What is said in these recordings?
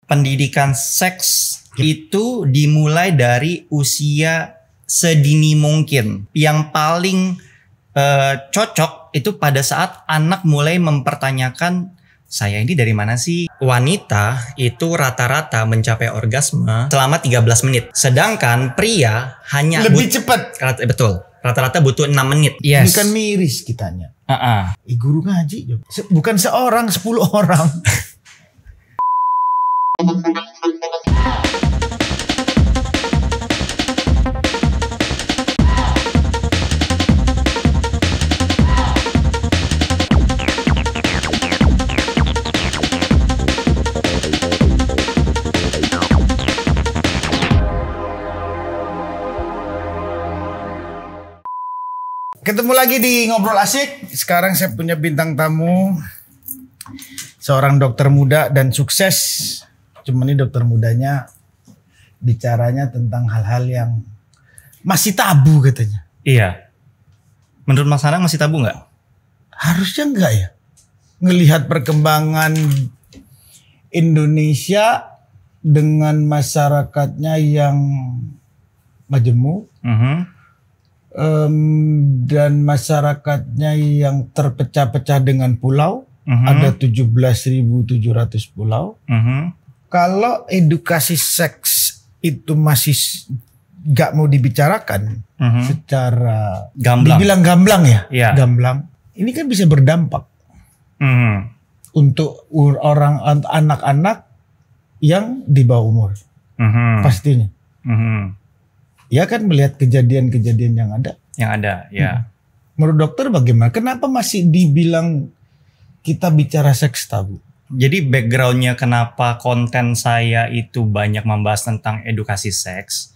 pendidikan seks itu dimulai dari usia sedini mungkin. Yang paling cocok itu pada saat anak mulai mempertanyakan, saya ini dari mana sih? Wanita itu rata-rata mencapai orgasme selama 13 menit. Sedangkan pria hanya lebih cepat. Betul. Rata-rata butuh 6 menit. Yes. Bukan miris kitanya. Guru ngaji. Bukan seorang, 10 orang. Ketemu lagi di Ngobrol Asik. Sekarang saya punya bintang tamu, seorang dokter muda dan sukses. Cuma ini dokter mudanya bicaranya tentang hal-hal yang masih tabu katanya. Iya. Menurut Mas Anang masih tabu nggak? Harusnya enggak ya. Ngelihat perkembangan Indonesia dengan masyarakatnya yang majemuk. Dan masyarakatnya yang terpecah-pecah dengan pulau, ada 17.700 pulau. Kalau edukasi seks itu masih gak mau dibicarakan secara gamblang, dibilang gamblang ya, gamblang. Ini kan bisa berdampak untuk orang anak-anak yang di bawah umur, pastinya. Ya kan melihat kejadian-kejadian yang ada. Yang ada, ya. Menurut dokter bagaimana? Kenapa masih dibilang kita bicara seks tabu? Jadi backgroundnya kenapa konten saya itu banyak membahas tentang edukasi seks,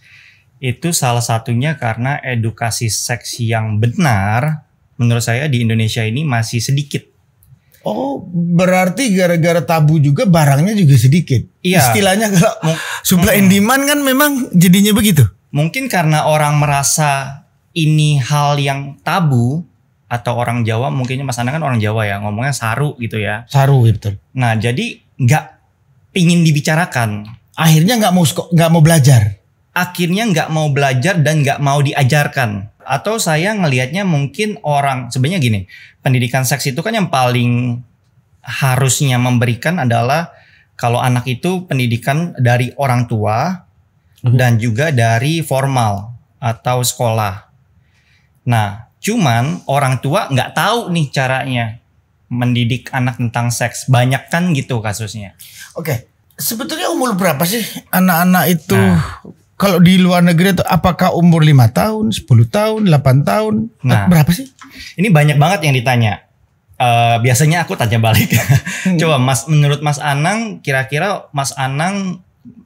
itu salah satunya karena edukasi seks yang benar, menurut saya di Indonesia ini masih sedikit. Oh, berarti gara-gara tabu juga barangnya juga sedikit. Iya. Istilahnya kalau supply and demand kan memang jadinya begitu. Mungkin karena orang merasa ini hal yang tabu, atau orang Jawa, mungkinnya Mas Anang kan orang Jawa ya, ngomongnya saru gitu ya. Saru, ya betul. Nah jadi nggak pingin dibicarakan. Akhirnya nggak mau belajar. Akhirnya nggak mau belajar dan nggak mau diajarkan. Atau saya ngelihatnya mungkin orang, sebenarnya gini, pendidikan seks itu kan yang paling harusnya memberikan adalah kalau anak itu pendidikan dari orang tua, dan juga dari formal atau sekolah. Nah, cuman orang tua nggak tahu nih caranya mendidik anak tentang seks. Banyak kan gitu kasusnya. Oke, sebetulnya umur berapa sih anak-anak itu? Kalau di luar negeri itu apakah umur 5 tahun, 10 tahun, 8 tahun? Berapa sih? Ini banyak banget yang ditanya. Biasanya aku tanya balik. Coba Mas, menurut Mas Anang, kira-kira Mas Anang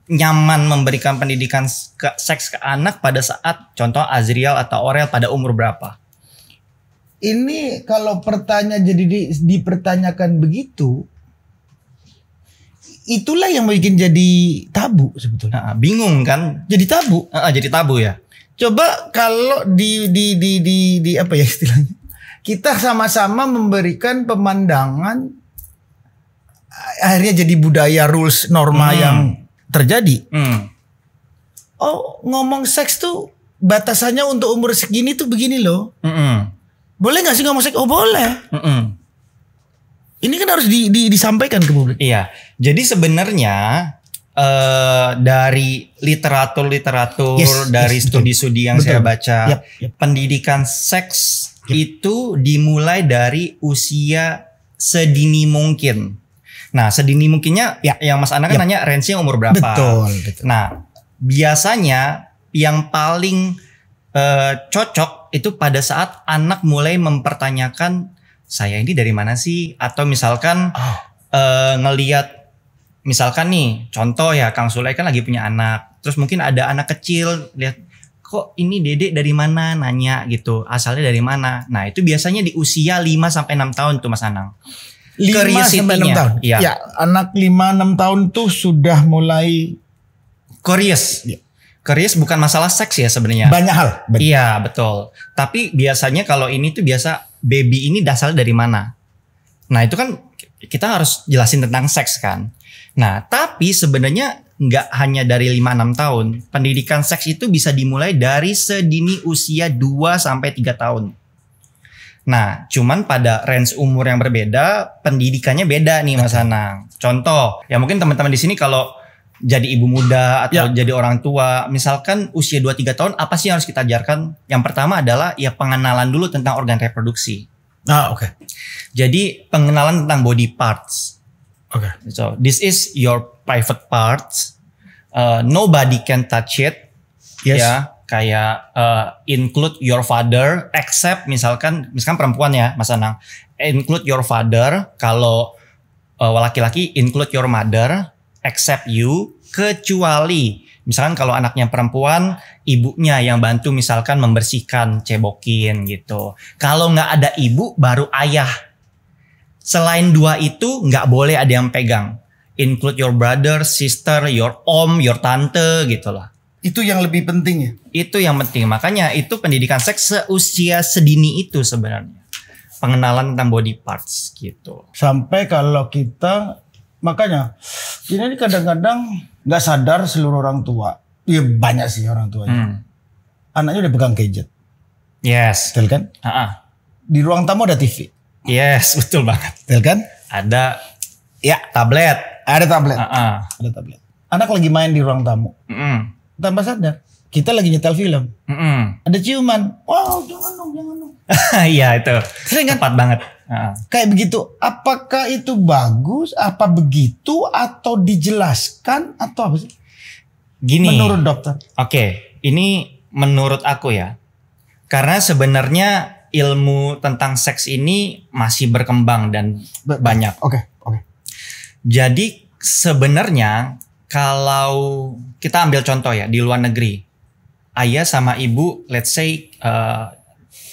nyaman memberikan pendidikan seks ke anak pada saat contoh Azriel atau Aurel pada umur berapa? Ini kalau pertanyaan jadi dipertanyakan begitu, itulah yang bikin jadi tabu sebetulnya. Bingung kan? Jadi tabu. Jadi tabu ya. Coba kalau di apa ya istilahnya? Kita sama-sama memberikan pemandangan, akhirnya jadi budaya, rules, norma yang terjadi. Oh, ngomong seks tuh batasannya untuk umur segini tuh begini loh. Boleh gak sih ngomong seks? Oh boleh. Ini kan harus disampaikan ke publik. Iya. Jadi sebenarnya dari literatur dari studi-studi yang saya baca, pendidikan seks itu dimulai dari usia sedini mungkin. Nah, sedini mungkinnya yang Mas Anang kan nanya range-nya umur berapa. Betul. Nah, biasanya yang paling cocok itu pada saat anak mulai mempertanyakan, saya ini dari mana sih? Atau misalkan ngelihat, misalkan nih contoh ya, Kang Sulay kan lagi punya anak. Terus mungkin ada anak kecil, lihat kok ini dedek dari mana, nanya gitu, asalnya dari mana. Nah, itu biasanya di usia 5-6 tahun tuh Mas Anang. 5-6 tahun. Ya, anak 5-6 tahun tuh sudah mulai curious. Curious bukan masalah seks ya sebenarnya. Banyak hal. Iya, betul. Tapi biasanya kalau ini tuh biasa baby ini dasarnya dari mana. Nah, itu kan kita harus jelasin tentang seks kan. Nah, tapi sebenarnya nggak hanya dari 5-6 tahun. Pendidikan seks itu bisa dimulai dari sedini usia 2-3 tahun. Nah, cuman pada range umur yang berbeda, pendidikannya beda nih Mas Anang. Contoh, ya mungkin teman-teman di sini kalau jadi ibu muda atau jadi orang tua, misalkan usia 2-3 tahun, apa sih yang harus kita ajarkan? Yang pertama adalah ya pengenalan dulu tentang organ reproduksi. Oke. Jadi pengenalan tentang body parts. Oke. So this is your private parts. Nobody can touch it. Yes. Ya, kayak include your father, except misalkan perempuan ya, Mas Anang. Include your father. Kalau laki-laki include your mother, except you. Kecuali misalkan kalau anaknya perempuan, ibunya yang bantu misalkan membersihkan, cebokin gitu. Kalau nggak ada ibu, baru ayah. Selain dua itu nggak boleh ada yang pegang. Include your brother, sister, your om, your tante gitu lah. Itu yang lebih penting ya? Itu yang penting. Makanya itu pendidikan seks seusia sedini itu sebenarnya. Pengenalan tentang body parts gitu. Sampai kalau kita, makanya ini kadang-kadang nggak sadar seluruh orang tua. Iya banyak sih orang tuanya. Anaknya udah pegang gadget. Yes. Betul kan? Di ruang tamu ada TV. Yes, betul banget. Betul kan? Ada tablet. Ada tablet. Ada tablet. Anak lagi main di ruang tamu. Tanpa sadar. Kita lagi nyetel film. Ada ciuman. Wow, jangan dong. Iya itu. Sering kan? Tepat banget. Kayak begitu. Apakah itu bagus? Apa begitu? Atau dijelaskan? Atau apa sih? Gini. Menurut dokter. Oke. Ini menurut aku ya. Karena sebenarnya ilmu tentang seks ini masih berkembang dan banyak. Oke. Jadi sebenarnya kalau kita ambil contoh ya di luar negeri. Ayah sama ibu let's say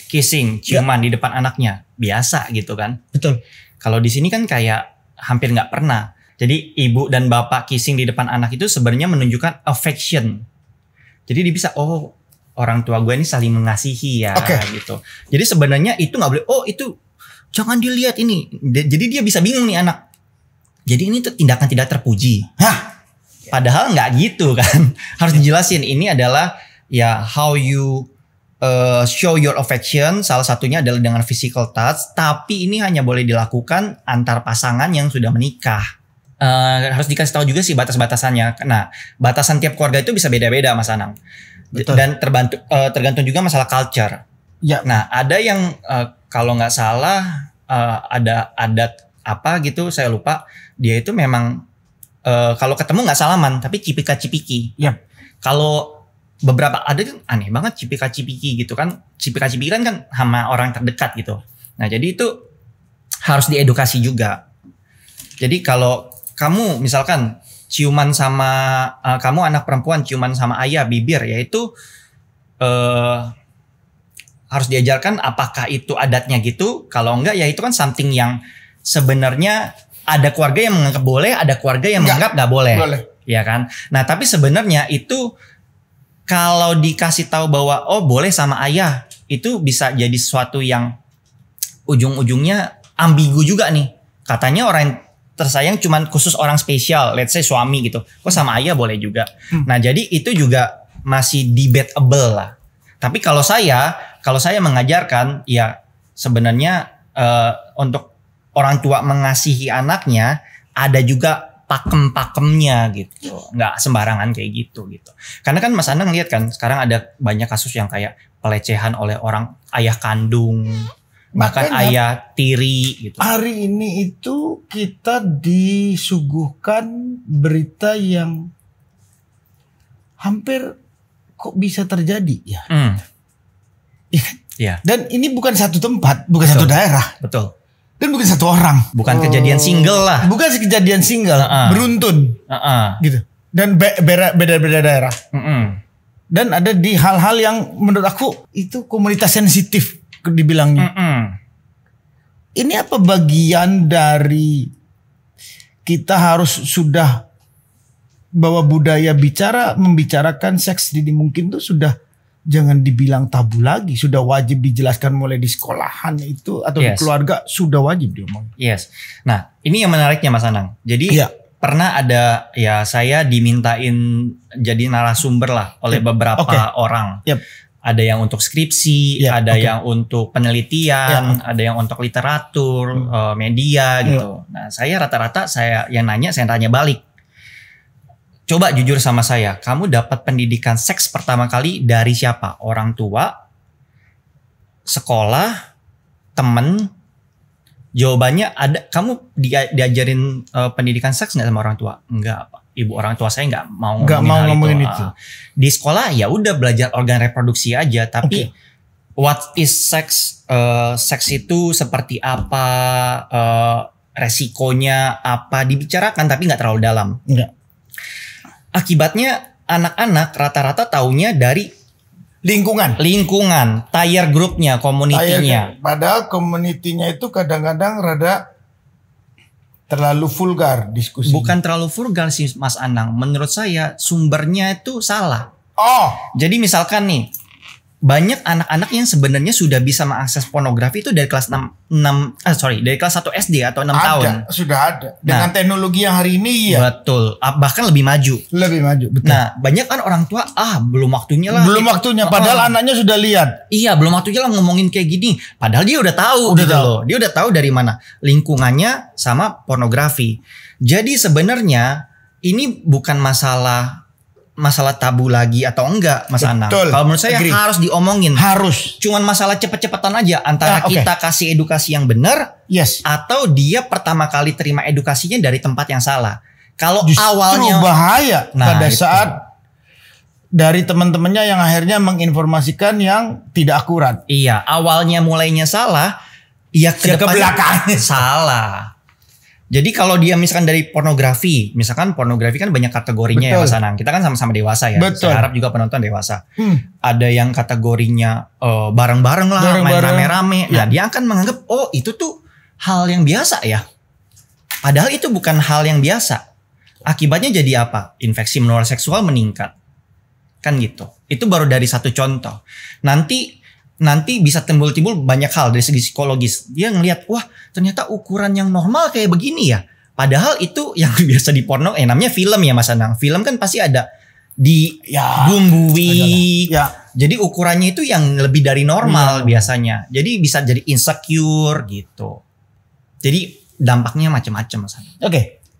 kissing, ciuman di depan anaknya. Biasa gitu kan. Betul. Kalau di sini kan kayak hampir nggak pernah. Jadi ibu dan bapak kissing di depan anak itu sebenarnya menunjukkan affection. Jadi dia bisa orang tua gue ini saling mengasihi ya gitu. Jadi sebenarnya itu nggak boleh. Itu jangan dilihat ini. Jadi dia bisa bingung nih anak. Jadi ini tuh tindakan tidak terpuji. Padahal nggak gitu kan. Harus dijelasin. Ini adalah ya how you show your affection. Salah satunya adalah dengan physical touch. Tapi ini hanya boleh dilakukan antar pasangan yang sudah menikah. Harus dikasih tahu juga sih batas-batasannya. Nah, batasan tiap keluarga itu bisa beda-beda Mas Anang. Betul. Dan tergantung juga masalah culture. Ya. Nah, ada yang kalau nggak salah ada adat apa gitu, saya lupa. Dia itu memang kalau ketemu nggak salaman, tapi cipika-cipiki. Ya. Kalau beberapa ada kan aneh banget cipika-cipiki gitu kan. Cipika-cipiki kan sama orang terdekat gitu. Nah, jadi itu harus diedukasi juga. Jadi kalau kamu misalkan ciuman sama kamu anak perempuan ciuman sama ayah bibir ya itu harus diajarkan apakah itu adatnya gitu. Kalau enggak ya itu kan something yang sebenarnya ada keluarga yang menganggap boleh, ada keluarga yang menganggap nggak boleh. Ya kan. Nah tapi sebenarnya itu kalau dikasih tahu bahwa boleh sama ayah itu bisa jadi sesuatu yang ujung-ujungnya ambigu juga nih. Katanya orang yang tersayang cuman khusus orang spesial, let's say suami gitu. Kok sama ayah boleh juga. Nah, jadi itu juga masih debatable lah. Tapi kalau saya mengajarkan ya sebenarnya untuk orang tua mengasihi anaknya ada juga pakem-pakemnya gitu. Nggak sembarangan kayak gitu. Karena kan Mas Anang lihat kan sekarang ada banyak kasus yang kayak pelecehan oleh orang ayah kandung. Bahkan ayah tiri gitu. Hari ini itu kita disuguhkan berita yang hampir kok bisa terjadi ya. Ya. Dan ini bukan satu tempat, bukan satu daerah. Betul. Dan bukan satu orang. Bukan kejadian single lah. Bukan kejadian single, beruntun. Gitu. Dan beda-beda daerah. Dan ada di hal-hal yang menurut aku itu komunitas sensitif. Dibilangnya. Ini apa bagian dari kita harus sudah bawa budaya membicarakan seks dini mungkin tuh sudah jangan dibilang tabu lagi, sudah wajib dijelaskan mulai di sekolahan itu atau di keluarga sudah wajib diomong. Yes. Nah, ini yang menariknya Mas Anang. Jadi pernah ada ya saya dimintain jadi narasumber lah oleh beberapa orang. Ada yang untuk skripsi, ada yang untuk penelitian, ada yang untuk literatur, media gitu. Nah, saya rata-rata saya tanya balik. Coba jujur sama saya, kamu dapat pendidikan seks pertama kali dari siapa? Orang tua, sekolah, temen? Jawabannya ada. Kamu diajarin pendidikan seks nggak sama orang tua? Enggak, Pak. Ibu orang tua saya nggak mau ngomongin itu. Di sekolah ya udah belajar organ reproduksi aja, tapi what is sex? Seks itu seperti apa? Resikonya apa? Dibicarakan tapi nggak terlalu dalam. Akibatnya anak-anak rata-rata taunya dari lingkungan, tier grupnya, komunitinya. Padahal komunitinya itu kadang-kadang rada terlalu vulgar diskusi. Bukan terlalu vulgar sih Mas Anang. Menurut saya sumbernya itu salah. Jadi misalkan nih, banyak anak-anak yang sebenarnya sudah bisa mengakses pornografi itu dari kelas dari kelas 1 SD atau 6 tahun. Sudah ada. Dengan teknologi yang hari ini Betul. Bahkan lebih maju. Betul. Nah, banyak kan orang tua belum waktunya lah. Padahal anaknya sudah lihat. Iya, belum waktunya lah ngomongin kayak gini. Padahal dia udah tahu loh. Dia udah tahu dari mana lingkungannya sama pornografi. Jadi sebenarnya ini bukan masalah tabu lagi atau enggak, Mas Anang. Kalau menurut saya harus diomongin. Cuman masalah cepet-cepetan aja antara kita kasih edukasi yang benar atau dia pertama kali terima edukasinya dari tempat yang salah. Kalau awalnya bahaya pada saat dari teman-temannya yang akhirnya menginformasikan yang tidak akurat. Iya, awalnya mulainya salah, ya ke belakangnya salah. Jadi kalau dia misalkan dari pornografi, misalkan pornografi kan banyak kategorinya ya Mas Anang. Kita kan sama-sama dewasa ya. Saya harap juga penonton dewasa. Ada yang kategorinya bareng-bareng lah, main rame-rame. Nah dia akan menganggap itu tuh hal yang biasa ya. Padahal itu bukan hal yang biasa. Akibatnya jadi apa? Infeksi menular seksual meningkat. Kan gitu. Itu baru dari satu contoh. Nanti bisa timbul banyak hal dari segi psikologis. Dia ngelihat, wah ternyata ukuran yang normal kayak begini ya. Padahal itu yang biasa di porno, namanya film ya Mas Anang. Film kan pasti ada dibumbui. Jadi ukurannya itu yang lebih dari normal biasanya. Jadi bisa jadi insecure gitu. Jadi dampaknya macam-macam Mas Anang.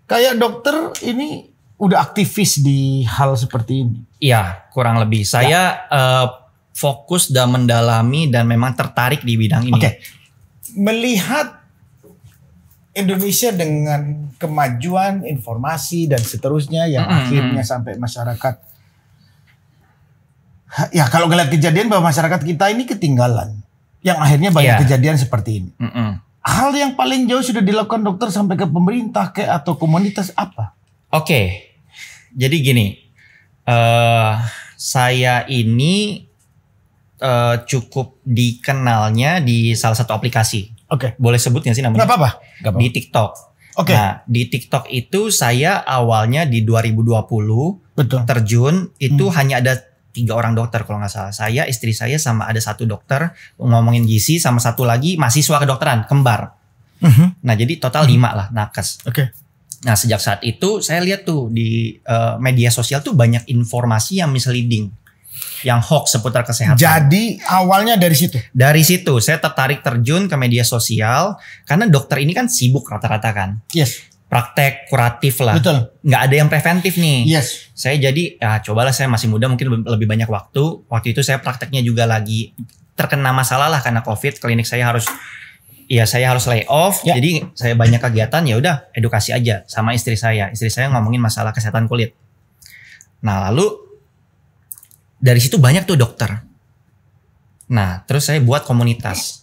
Kayak dokter ini udah aktivis di hal seperti ini. Iya, kurang lebih. Saya fokus dan mendalami dan memang tertarik di bidang ini. Melihat Indonesia dengan kemajuan informasi dan seterusnya yang akhirnya sampai masyarakat. Ya kalau ngeliat kejadian bahwa masyarakat kita ini ketinggalan. Yang akhirnya banyak kejadian seperti ini. Hal yang paling jauh sudah dilakukan dokter sampai ke pemerintah atau komunitas apa? Jadi gini. Saya ini cukup dikenalnya di salah satu aplikasi. Boleh sebut nggak sih namanya? Nggak apa-apa. Di TikTok. Nah, di TikTok itu saya awalnya di 2020 terjun itu hanya ada 3 orang dokter kalau nggak salah. Saya, istri saya sama ada 1 dokter ngomongin gizi sama 1 lagi mahasiswa kedokteran kembar. Nah, jadi total 5 lah nakes. Nah, sejak saat itu saya lihat tuh di media sosial tuh banyak informasi yang misleading. Yang hoax seputar kesehatan. Jadi awalnya dari situ? Dari situ saya tertarik terjun ke media sosial. Karena dokter ini kan sibuk rata-rata kan. Praktek kuratif lah. Nggak ada yang preventif nih. Saya jadi cobalah, saya masih muda mungkin lebih banyak waktu. Waktu itu saya prakteknya juga lagi terkena masalah lah karena COVID. Klinik saya harus lay off. Jadi saya banyak kegiatan, ya udah edukasi aja sama istri saya. Istri saya ngomongin masalah kesehatan kulit. Nah lalu dari situ banyak tuh dokter. Nah, terus saya buat komunitas.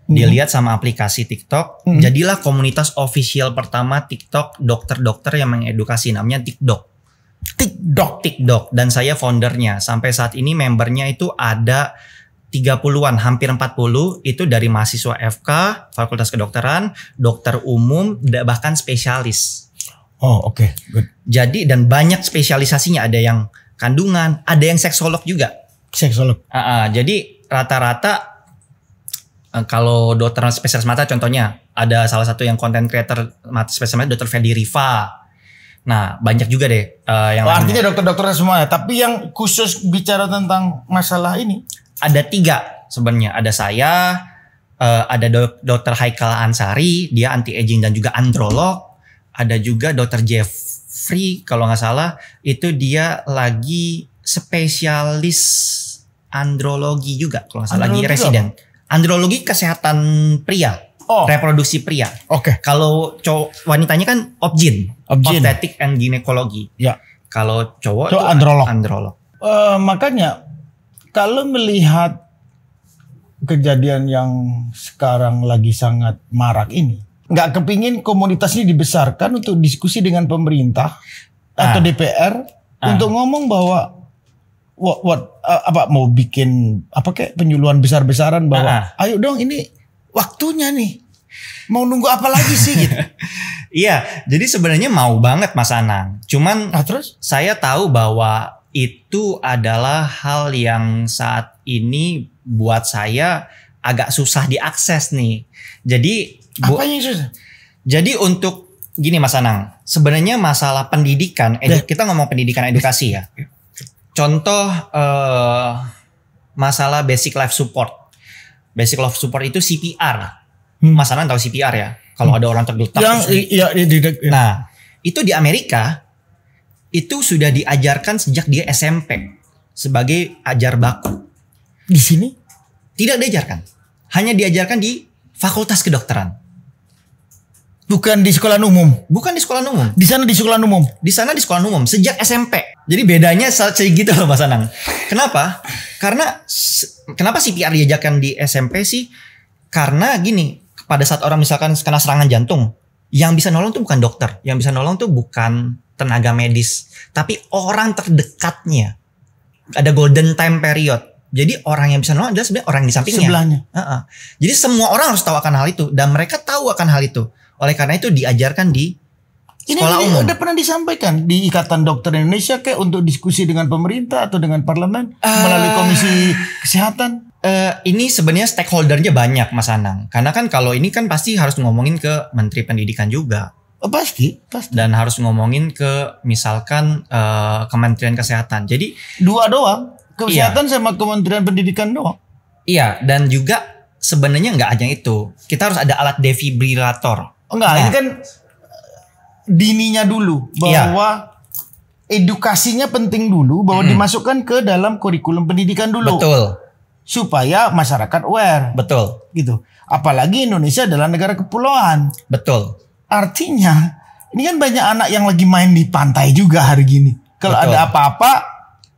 Dilihat sama aplikasi TikTok, jadilah komunitas official pertama TikTok dokter-dokter yang mengedukasi, namanya TikDok. TikDok. Dan saya foundernya. Sampai saat ini membernya itu ada 30-an, hampir 40. Itu dari mahasiswa FK, Fakultas Kedokteran, dokter umum, bahkan spesialis. Good. Jadi dan banyak spesialisasinya, ada yang kandungan, ada yang seksolog juga. Jadi rata-rata kalau dokter spesialis mata contohnya ada salah satu yang content creator mata spesialis mata Dr. Fedi Riva. Nah, banyak juga deh yang artinya dokter-dokter semua ya. Tapi yang khusus bicara tentang masalah ini ada 3 sebenarnya. Ada saya, ada dokter Haikal Ansari, dia anti aging dan juga androlog. Ada juga dokter Jeffrey kalau nggak salah, itu dia lagi spesialis andrologi juga kalau nggak salah, lagi residen. Andrologi kesehatan pria. Reproduksi pria. Oke. Kalau wanitanya kan obgyn. Obstetric and gynecology. Ya. Kalau cowok itu androlog. Makanya kalau melihat kejadian yang sekarang lagi sangat marak ini, nggak kepingin komunitas ini dibesarkan untuk diskusi dengan pemerintah atau DPR untuk ngomong bahwa mau bikin kayak penyuluhan besar-besaran bahwa ayo dong ini waktunya nih. Mau nunggu apa lagi sih gitu. Iya, jadi sebenarnya mau banget Mas Anang. Cuman terus saya tahu bahwa itu adalah hal yang saat ini buat saya agak susah diakses nih. Jadi apa yang susah? Jadi untuk gini Mas Anang, sebenarnya masalah pendidikan, kita ngomong pendidikan edukasi ya. Contoh masalah basic life support. Basic life support itu CPR. Mas Anang tahu CPR ya? Kalau ada orang tergeletak. Nah, itu di Amerika itu sudah diajarkan sejak dia SMP sebagai ajar baku. Di sini tidak diajarkan. Hanya diajarkan di fakultas kedokteran. Bukan di sekolah umum. Bukan di sekolah umum. Di sana di sekolah umum. Di sana di sekolah umum sejak SMP. Jadi bedanya segitu loh Mas Anang. Kenapa? Karena kenapa CPR diajarkan di SMP sih? Karena gini, pada saat orang misalkan kena serangan jantung, yang bisa nolong tuh bukan dokter, yang bisa nolong tuh bukan tenaga medis, tapi orang terdekatnya. Ada golden time period. Jadi orang yang bisa nolong adalah sebenarnya orang di sampingnya. Sebelahnya. Jadi semua orang harus tahu akan hal itu dan mereka tahu akan hal itu. Oleh karena itu diajarkan di sekolah umum. Ini udah pernah disampaikan di Ikatan Dokter Indonesia kayak untuk diskusi dengan pemerintah atau dengan parlemen melalui Komisi Kesehatan. Ini sebenarnya stakeholdernya banyak Mas Anang. Karena kan kalau ini kan pasti harus ngomongin ke Menteri Pendidikan juga. Pasti. Dan harus ngomongin ke misalkan Kementerian Kesehatan. Jadi 2 doang. Kesehatan sama Kementerian Pendidikan doang. Iya, dan juga sebenarnya nggak hanya itu. Kita harus ada alat defibrilator. Ini kan dininya dulu bahwa edukasinya penting dulu, bahwa dimasukkan ke dalam kurikulum pendidikan dulu. Betul. Supaya masyarakat aware. Betul. Gitu. Apalagi Indonesia adalah negara kepulauan. Betul. Artinya ini kan banyak anak yang lagi main di pantai juga hari gini. Kalau ada apa-apa,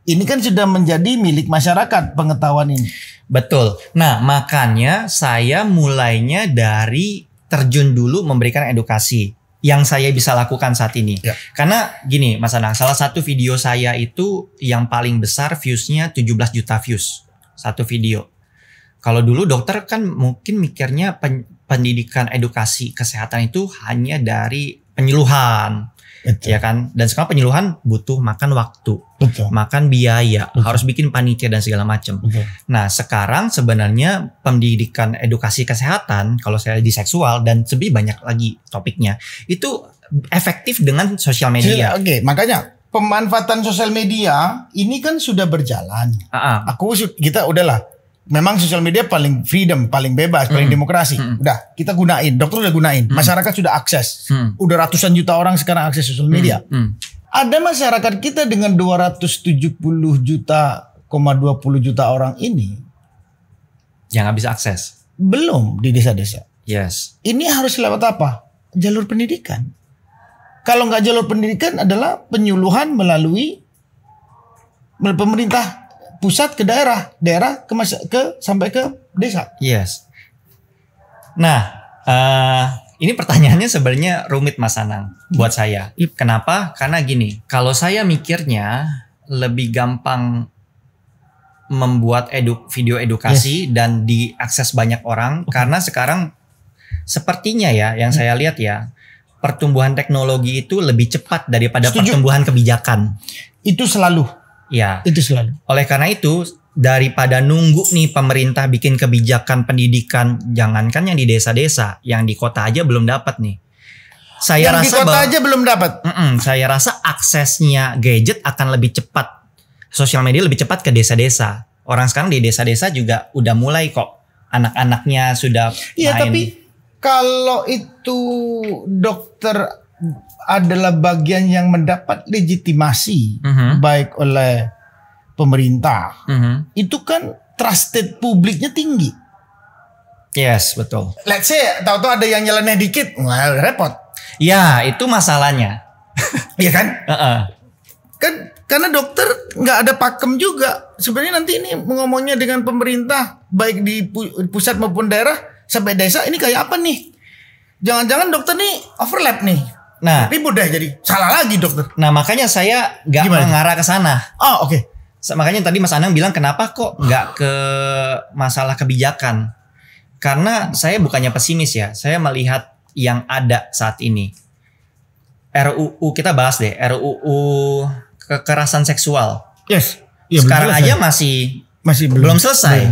ini kan sudah menjadi milik masyarakat pengetahuan ini. Betul. Nah, makanya saya mulainya dari terjun dulu memberikan edukasi yang saya bisa lakukan saat ini. Ya. Karena gini Mas Anang, salah satu video saya itu yang paling besar viewsnya 17 juta views. Satu video. Kalau dulu dokter kan mungkin mikirnya pendidikan edukasi kesehatan itu hanya dari penyuluhan. Betul. Ya kan? Dan sekarang penyuluhan butuh makan waktu. Betul. Makan biaya. Betul. Harus bikin panitia dan segala macam. Nah sekarang sebenarnya pendidikan edukasi kesehatan, kalau saya di seksual dan lebih banyak lagi topiknya, itu efektif dengan sosial media. Oke, makanya pemanfaatan sosial media ini kan sudah berjalan. Kita udahlah. Memang sosial media paling freedom, paling bebas, paling demokrasi. Udah, kita gunain. Dokter udah gunain. Masyarakat sudah akses. Udah ratusan juta orang sekarang akses sosial media. Ada masyarakat kita dengan 270 juta, 20 juta orang ini yang nggak bisa akses. Belum di desa-desa. Yes. Ini harus lewat apa? Jalur pendidikan. Kalau nggak jalur pendidikan adalah penyuluhan melalui pemerintah pusat ke daerah sampai ke desa. Yes. Nah, ini pertanyaannya sebenarnya rumit Mas Anang buat saya. Kenapa? Karena gini, kalau saya mikirnya lebih gampang membuat video edukasi dan diakses banyak orang karena sekarang sepertinya ya yang saya lihat ya, pertumbuhan teknologi itu lebih cepat daripada pertumbuhan kebijakan. Itu selalu. Ya. Itu selalu. Oleh karena itu, daripada nunggu nih pemerintah bikin kebijakan pendidikan, jangankan yang di desa-desa, yang di kota aja belum dapat nih. Saya yang rasa di kota aja belum dapat. Saya rasa aksesnya gadget akan lebih cepat. Sosial media lebih cepat ke desa-desa. Orang sekarang di desa-desa juga udah mulai kok. Anak-anaknya sudah Iya, main. tapi kalau itu dokter adalah bagian yang mendapat legitimasi baik oleh pemerintah, itu kan trusted publiknya tinggi. Yes, betul. Let's say tahu-tahu ada yang nyeleneh dikit, wah repot. Ya, itu masalahnya. Iya kan? Kan karena dokter nggak ada pakem juga. Sebenarnya nanti ini ngomongnya dengan pemerintah baik di pusat maupun daerah sampai desa ini kayak apa nih? Jangan-jangan dokter nih overlap nih. Nah, ribut deh jadi salah lagi dokter. Nah, makanya saya nggak mengarah ke sana. Oh, oke. Makanya tadi Mas Anang bilang kenapa kok nggak ke masalah kebijakan? Karena saya bukannya pesimis ya. Saya melihat yang ada saat ini. RUU kita bahas deh. RUU kekerasan seksual. Yes. Ya, sekarang aja masih belum selesai.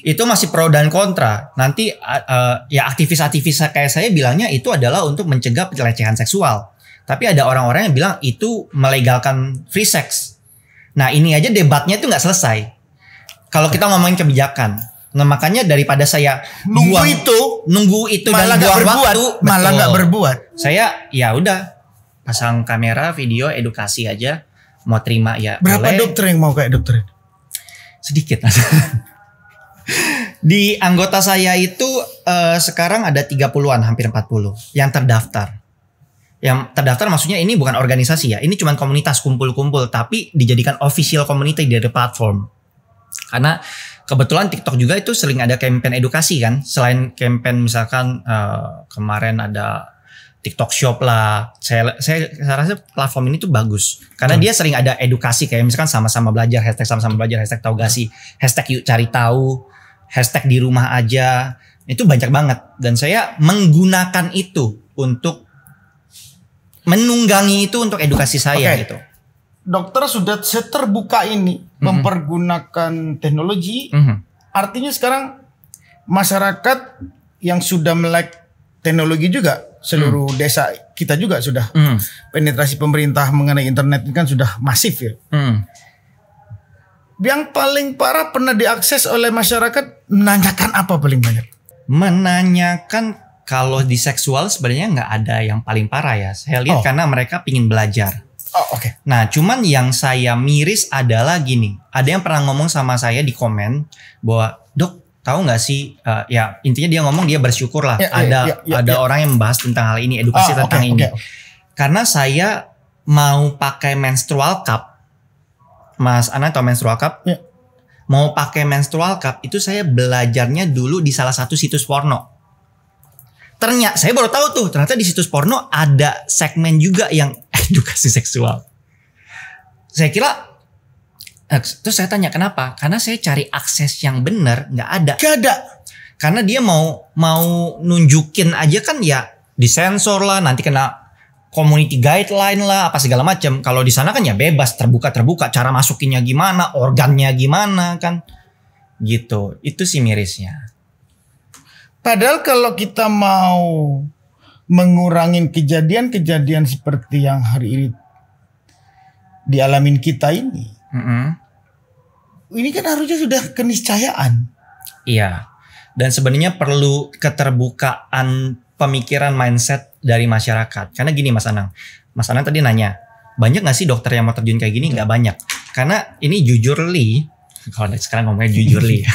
Itu masih pro dan kontra. Nanti ya aktivis-aktivis kayak saya bilangnya itu adalah untuk mencegah pelecehan seksual. Tapi ada orang-orang yang bilang itu melegalkan free sex. Nah ini aja debatnya itu nggak selesai. Kalau kita ngomongin kebijakan. Nah makanya daripada saya nunggu itu malah dan buang berbuat, waktu, malah nggak berbuat. Saya ya udah pasang kamera, video, edukasi aja. Mau terima ya. Berapa boleh. dokter yang mau kayak dokter? Sedikit. Di anggota saya itu sekarang ada 30-an, hampir 40 yang terdaftar. Yang terdaftar maksudnya ini bukan organisasi ya. Ini cuma komunitas kumpul-kumpul tapi dijadikan official community dari platform. Karena kebetulan TikTok juga itu sering ada campaign edukasi kan. Selain campaign misalkan kemarin ada TikTok Shop lah. Saya rasa platform ini tuh bagus. Karena dia sering ada edukasi kayak misalkan sama-sama belajar, hashtag sama-sama belajar, hashtag tahu gak sih, hashtag yuk cari tahu, hashtag di rumah aja. Itu banyak banget. Dan saya menggunakan itu untuk menunggangi itu untuk edukasi saya gitu. Dokter sudah seterbuka ini mempergunakan teknologi. Artinya sekarang masyarakat yang sudah melek teknologi juga seluruh desa kita juga sudah penetrasi pemerintah mengenai internet ini kan sudah masif ya. Yang paling parah pernah diakses oleh masyarakat menanyakan apa paling banyak? Menanyakan kalau di seksual sebenarnya nggak ada yang paling parah ya. Saya lihat karena mereka pingin belajar. Oh, oke. Nah, cuman yang saya miris adalah gini. Ada yang pernah ngomong sama saya di komen bahwa, "Dok, tahu nggak sih?" Ya intinya dia ngomong dia bersyukur lah. Ada orang yang membahas tentang hal ini, edukasi tentang ini. Karena saya mau pakai menstrual cup. Mas Ana tahu menstrual cup? Ya. Mau pakai menstrual cup itu saya belajarnya dulu di salah satu situs porno. Ternyata saya baru tahu tuh, ternyata di situs porno ada segmen juga yang edukasi seksual. Saya kira, terus saya tanya kenapa? Karena saya cari akses yang benar nggak ada. Gak ada. Karena dia mau nunjukin aja kan ya disensor lah, nanti kena community guideline lah, apa segala macam. Kalau di sana kan ya bebas, terbuka, cara masukinnya gimana, organnya gimana kan, gitu. Itu sih mirisnya. Padahal kalau kita mau mengurangin kejadian-kejadian seperti yang hari ini dialamin kita ini, ini kan harusnya sudah keniscayaan. Iya. Dan sebenarnya perlu keterbukaan pemikiran mindset dari masyarakat. Karena gini Mas Anang. Mas Anang tadi nanya, banyak gak sih dokter yang mau terjun kayak gini? Gak banyak. Karena ini jujurly, kalau sekarang ngomongnya jujurly.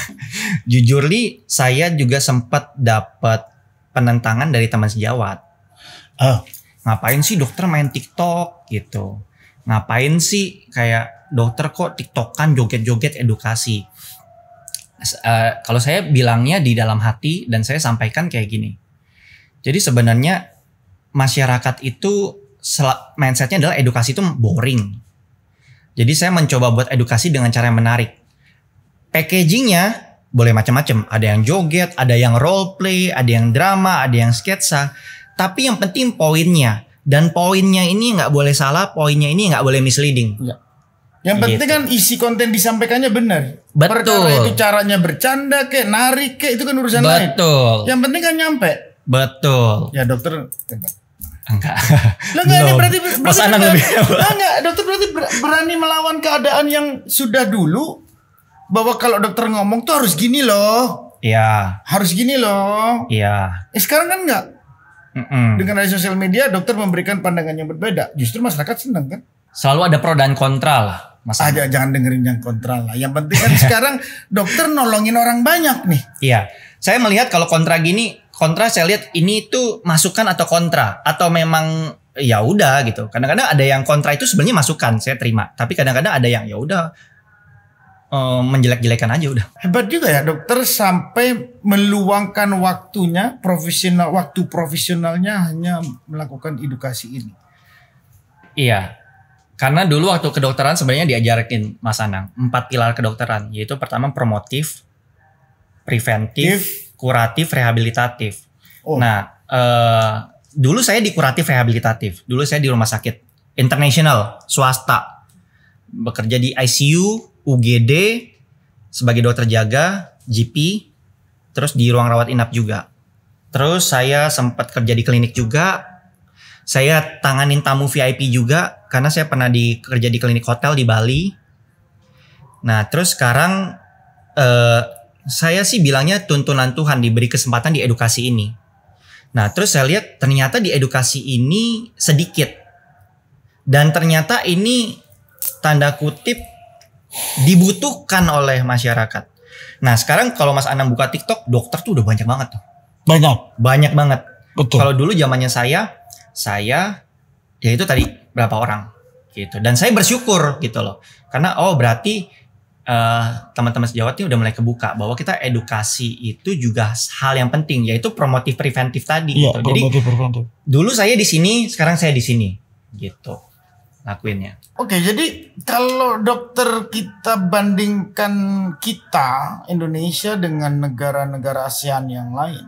Jujurly saya juga sempat dapat penentangan dari teman sejawat. Ngapain sih dokter main TikTok gitu? Ngapain sih kayak dokter kok TikTokan joget-joget edukasi? Kalau saya bilangnya di dalam hati dan saya sampaikan kayak gini. Jadi sebenarnya masyarakat itu mindsetnya adalah edukasi itu boring. Jadi saya mencoba buat edukasi dengan cara yang menarik. Packagingnya boleh macam-macam. Ada yang joget, ada yang role play, ada yang drama, ada yang sketsa. Tapi yang penting poinnya. Dan poinnya ini nggak boleh salah, poinnya ini nggak boleh misleading. Ya. Yang penting kan isi konten disampaikannya benar. Betul. Perkara itu caranya bercanda kek, narik kek, itu kan urusan lain. Betul. Yang penting kan nyampe. Betul. Ya dokter. Enggak. Lah enggak, ini berarti Mas Anang lebih. Enggak, dokter berarti berani melawan keadaan yang sudah dulu, bahwa kalau dokter ngomong tuh harus gini loh. Iya. Harus gini loh. Iya. Sekarang kan enggak. Dengan ada sosial media, dokter memberikan pandangan yang berbeda. Justru masyarakat senang kan? Selalu ada pro dan kontra lah, Mas. Jangan dengerin yang kontra lah. Yang penting kan sekarang dokter nolongin orang banyak nih. Iya. Saya melihat kalau kontra saya lihat ini tuh masukan atau kontra, atau memang ya udah gitu. Kadang-kadang ada yang kontra itu sebenarnya masukan, saya terima. Tapi kadang-kadang ada yang ya udah menjelek-jelekan aja udah. Hebat juga ya dokter sampai meluangkan waktunya waktu profesionalnya hanya melakukan edukasi ini. Iya. Karena dulu waktu kedokteran sebenarnya diajarin Mas Anang 4 pilar kedokteran, yaitu pertama promotif, preventif, kuratif, rehabilitatif. Nah, dulu saya di kuratif rehabilitatif. Dulu saya di rumah sakit internasional swasta, bekerja di ICU, UGD sebagai dokter jaga, GP, terus di ruang rawat inap juga. Terus saya sempat kerja di klinik juga. Saya tanganin tamu VIP juga karena saya pernah kerja di klinik hotel di Bali. Nah, terus sekarang saya sih bilangnya tuntunan Tuhan diberi kesempatan di edukasi ini. Nah, terus saya lihat ternyata di edukasi ini sedikit. Dan ternyata ini tanda kutip dibutuhkan oleh masyarakat. Nah, sekarang kalau Mas Anang buka TikTok, dokter tuh udah banyak banget tuh. Banyak banget. Betul. Kalau dulu zamannya saya ya itu tadi berapa orang gitu. Dan saya bersyukur gitu loh. Karena berarti teman-teman sejawat ini udah mulai kebuka bahwa kita edukasi itu juga hal yang penting, yaitu promotif preventif tadi gitu. Jadi dulu saya di sini, sekarang saya di sini gitu lakuinnya. Oke, jadi kalau dokter kita bandingkan Indonesia dengan negara-negara ASEAN yang lain,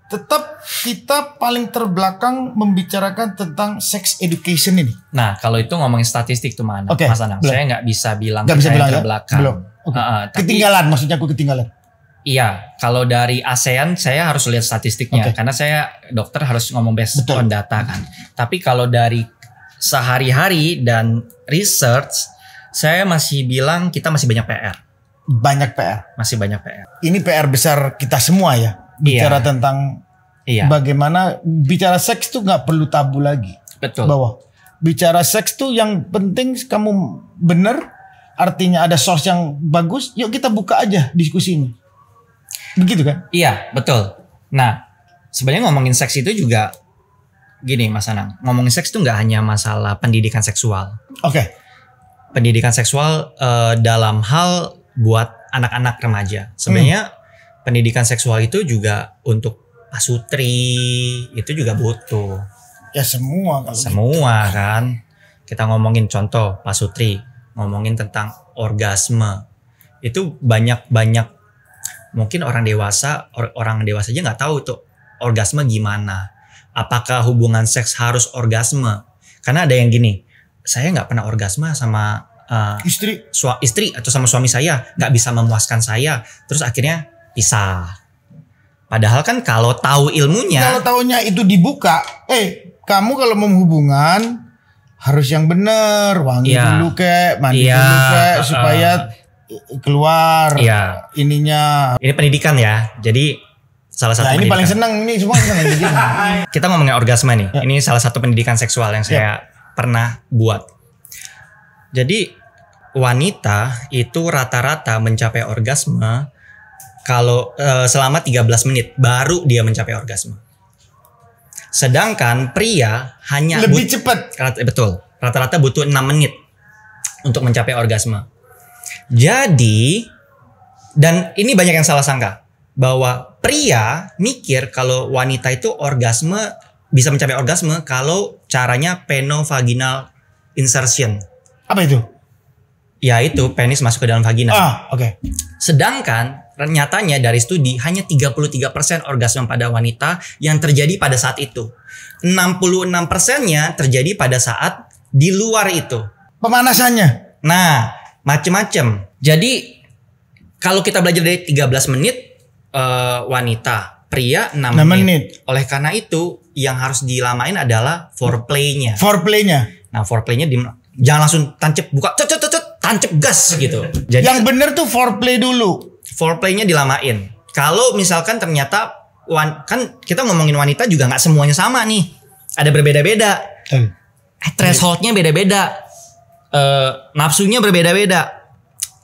tetap kita paling terbelakang membicarakan tentang sex education ini. Nah, kalau itu ngomongin statistik tuh Mas Anang, saya nggak bisa bilang terbelakang. Belum. Ketinggalan, maksudnya aku ketinggalan. Iya, kalau dari ASEAN saya harus lihat statistiknya, karena saya dokter harus ngomong based on data kan. Tapi kalau dari sehari-hari dan research, saya masih bilang kita masih banyak PR. Masih banyak PR. Ini PR besar kita semua ya. Bicara tentang bagaimana bicara seks tuh nggak perlu tabu lagi. Betul. Bahwa bicara seks tuh yang penting kamu bener, artinya ada source yang bagus. Yuk kita buka aja diskusi ini. Begitu kan? Iya, betul. Nah, sebenarnya ngomongin seks itu juga gini Mas Anang, ngomongin seks itu nggak hanya masalah pendidikan seksual. Pendidikan seksual dalam hal buat anak-anak remaja. Sebenarnya pendidikan seksual itu juga untuk pasutri itu juga butuh. Ya semua kan. Kita ngomongin contoh pasutri, ngomongin tentang orgasme. Itu banyak mungkin orang dewasa aja nggak tahu tuh orgasme gimana. Apakah hubungan seks harus orgasme? Karena ada yang gini, saya nggak pernah orgasme sama istri atau sama suami saya, nggak bisa memuaskan saya, terus akhirnya pisah. Padahal kan kalau tahu ilmunya, kalau tahunya itu dibuka, kamu kalau mau hubungan harus yang benar, wangi dulu mandi dulu supaya keluar ininya. Ini pendidikan ya, jadi salah satu ini paling senang, ini semua senang. Kita ngomongin orgasme nih. Ini salah satu pendidikan seksual yang saya pernah buat. Jadi wanita itu rata-rata mencapai orgasme kalau selama 13 menit baru dia mencapai orgasme. Sedangkan pria hanya lebih cepat. Betul. Rata-rata butuh 6 menit untuk mencapai orgasme. Jadi, dan ini banyak yang salah sangka bahwa pria mikir kalau wanita itu bisa mencapai orgasme kalau caranya penovaginal insertion. Apa itu? Ya itu penis masuk ke dalam vagina. Sedangkan nyatanya dari studi hanya 33% orgasme pada wanita yang terjadi pada saat itu. 66%-nya terjadi pada saat di luar itu. Pemanasannya. Nah, macem-macem. Jadi kalau kita belajar dari 13 menit wanita, pria 6 menit. Oleh karena itu yang harus dilamain adalah foreplaynya. Nah, foreplaynya jangan langsung tancep buka, tancep gas gitu. Jadi yang bener tuh foreplay dulu. Foreplaynya dilamain. Kalau misalkan ternyata kan kita ngomongin wanita juga nggak semuanya sama nih, ada berbeda-beda. Thresholdnya beda-beda, nafsunya berbeda-beda.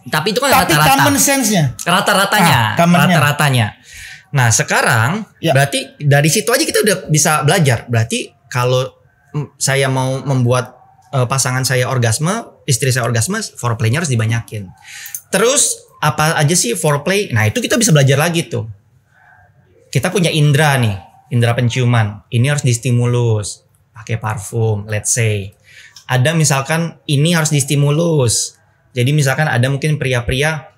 Tapi itu kan rata-rata. Common sense-nya. Rata-ratanya. Nah sekarang berarti dari situ aja kita udah bisa belajar. Berarti kalau saya mau membuat pasangan saya orgasme, istri saya orgasme, foreplaynya harus dibanyakin. Terus apa aja sih foreplay? Nah itu kita bisa belajar lagi tuh. Kita punya indera nih, indera penciuman. Ini harus distimulus, pakai parfum, let's say. Ada misalkan ini harus distimulus. Jadi misalkan ada mungkin pria-pria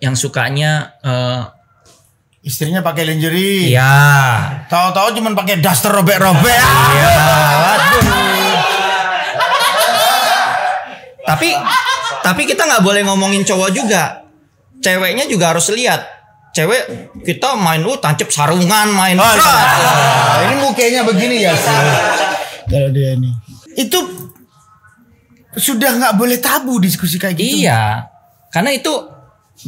yang sukanya istrinya pakai lingerie. Iya. Tahu-tahu cuman pakai daster robek-robek. Iya. Waduh. Tapi kita nggak boleh ngomongin cowok juga. Ceweknya juga harus lihat. Cewek kita main tancep sarungan, main. Ini mukanya begini ya. Kalau dia ini. Itu sudah nggak boleh tabu diskusi kayak gitu. Iya. Karena itu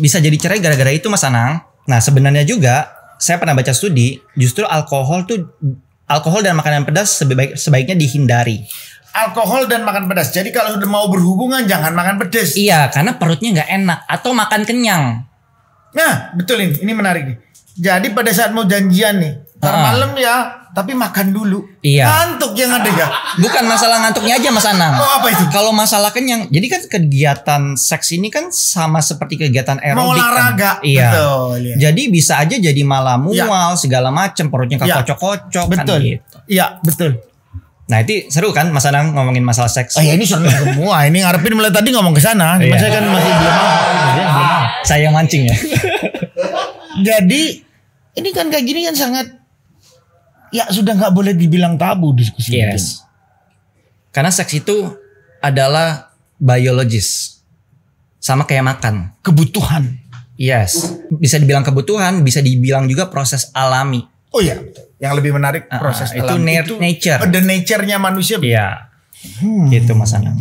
bisa jadi cerai gara-gara itu Mas Anang. Nah sebenarnya juga saya pernah baca studi justru alkohol dan makanan pedas sebaiknya dihindari. Alkohol dan makan pedas. Jadi kalau sudah mau berhubungan jangan makan pedas. Iya, karena perutnya nggak enak atau makan kenyang. Nah betul ini menarik nih. Jadi pada saat mau janjian nih, malam ya, tapi makan dulu. Iya. Ngantuk yang ada ya. Bukan masalah ngantuknya aja Mas Anang. Oh apa itu? Kalau masalah kenyang, jadi kan kegiatan seks ini kan sama seperti kegiatan aerobik. Mau olahraga. Kan? Iya. Betul. Ya. Jadi bisa aja jadi malah mual segala macam, perutnya kekocok-kocok. Betul. Kan gitu. Iya betul. Nah itu seru kan Mas Anang ngomongin masalah seks. Oh ya ini seru semua. Ini ngarepin mulai tadi ngomong ke sana. Iya. Saya kan masih belum mau. Saya mancing ya. Jadi ini kan kayak gini kan sangat ya sudah nggak boleh dibilang tabu diskusi. Yes. Karena seks itu adalah biologis. Sama kayak makan. Kebutuhan. Yes. Bisa dibilang kebutuhan, bisa dibilang juga proses alami. Oh iya. Yang lebih menarik proses alami itu nature. The nature-nya manusia. Iya. Gitu Mas Anang.